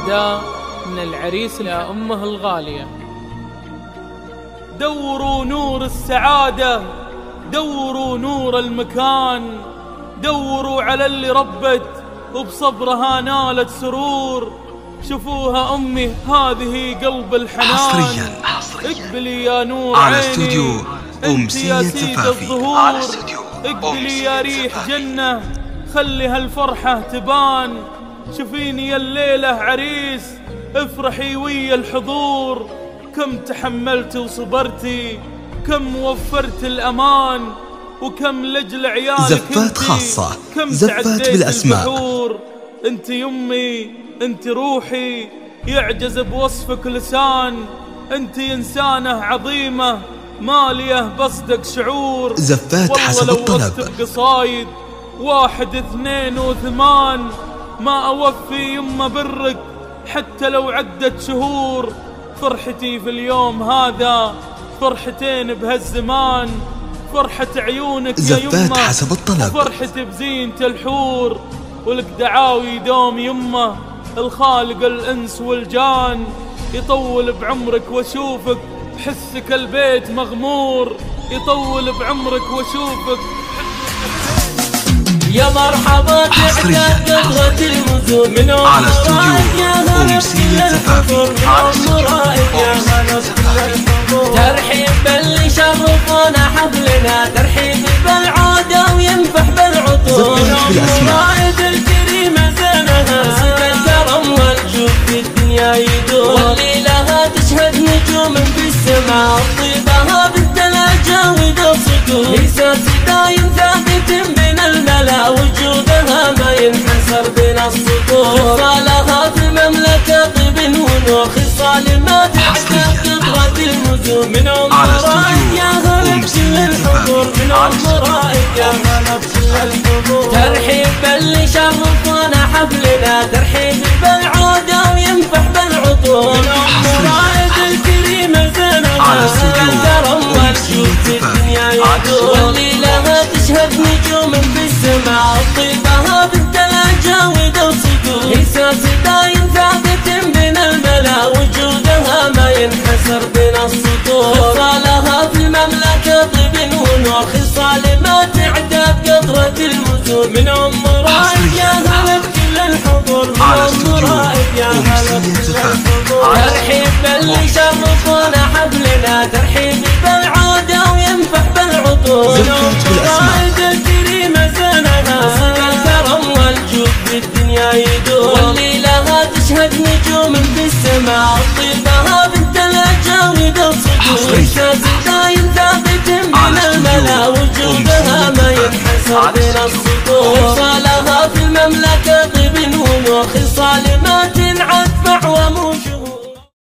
إهداء من العريس لأمه الغالية. دوروا نور السعادة، دوروا نور المكان، دوروا على اللي ربت وبصبرها نالت سرور. شوفوها أمي هذه قلب الحنان، حصريا اقبلي يا نور على عيني، استوديو أمسية زفافي. اقبلي يا ريح جنة، خلي هالفرحة تبان. شوفيني يا الليلة عريس، افرحي ويا الحضور. كم تحملت وصبرتي، كم وفرت الأمان، وكم لجل عيالك زفات خاصة، كم زفات بالأسماء. انت يمي، انت روحي، يعجز بوصفك لسان. انت إنسانة عظيمة، مالية بصدق شعور. زفات حسب الطلب. قصايد 1 2 و8 ما أوفي يمه برك حتى لو عدت شهور. فرحتي في اليوم هذا فرحتين بهالزمان، فرحة عيونك يا يمه زفات حسب الطلب، وفرحتي بزينة الحور. ولك دعاوي دوم يمه الخالق الإنس والجان، يطول بعمرك واشوفك حسك البيت مغمور. يطول بعمرك واشوفك. يا مرحبا تعداد قطرة المزون من على استوديو أمسية زفافي. ترحيب باللي شرفونا حفلنا، ترحيب بالعودة وينفح بالعطور. رائد الكريمة زينها الكرم والجود في الدنيا يدور، والليلة تشهد نجوم في السماء، طيبها بالثلاجة وذا الصدور. إحساس دايم ثابت بين الملا، وجودها ما ينحصر بين السطور. خصالها في المملكة طيب ونور، خصال ما تعتاد قطرة المزون. من عمرها يا هلا بكل الحضور، من عمرها يا هلا بكل الحضور. ترحيب باللي شرفونا حفلنا، ترحيب بالعودة وينفح بالعطور. رائد الكريمة زينها الكرم والجود في الدنيا يدور، والليلة تشهد نجوم في السماء، طيبها بالثلاجة وذا الصدور. إحساس دايم ثابت بين الملا، وجودها ما ينحصر بين السطور. خصالها في المملكة طيب ونور، خصال ما تعداد قطرة المزون. من عمرها يا هلا بكل الحضور، من عمرها يا هلا بكل الحضور. ترحيب باللي شرفونا حفلنا، ترحيب بالعودة وينفح بالعطور. رائد الكريمة زينها الكرم والجود في الدنيا يدور، والليلة تشهد نجوم في السماء، طيبها بالثلاجة وذا الصدور. إحساس دايم ثابت بين الملا، وجودها ما ينحصر بين الصدور.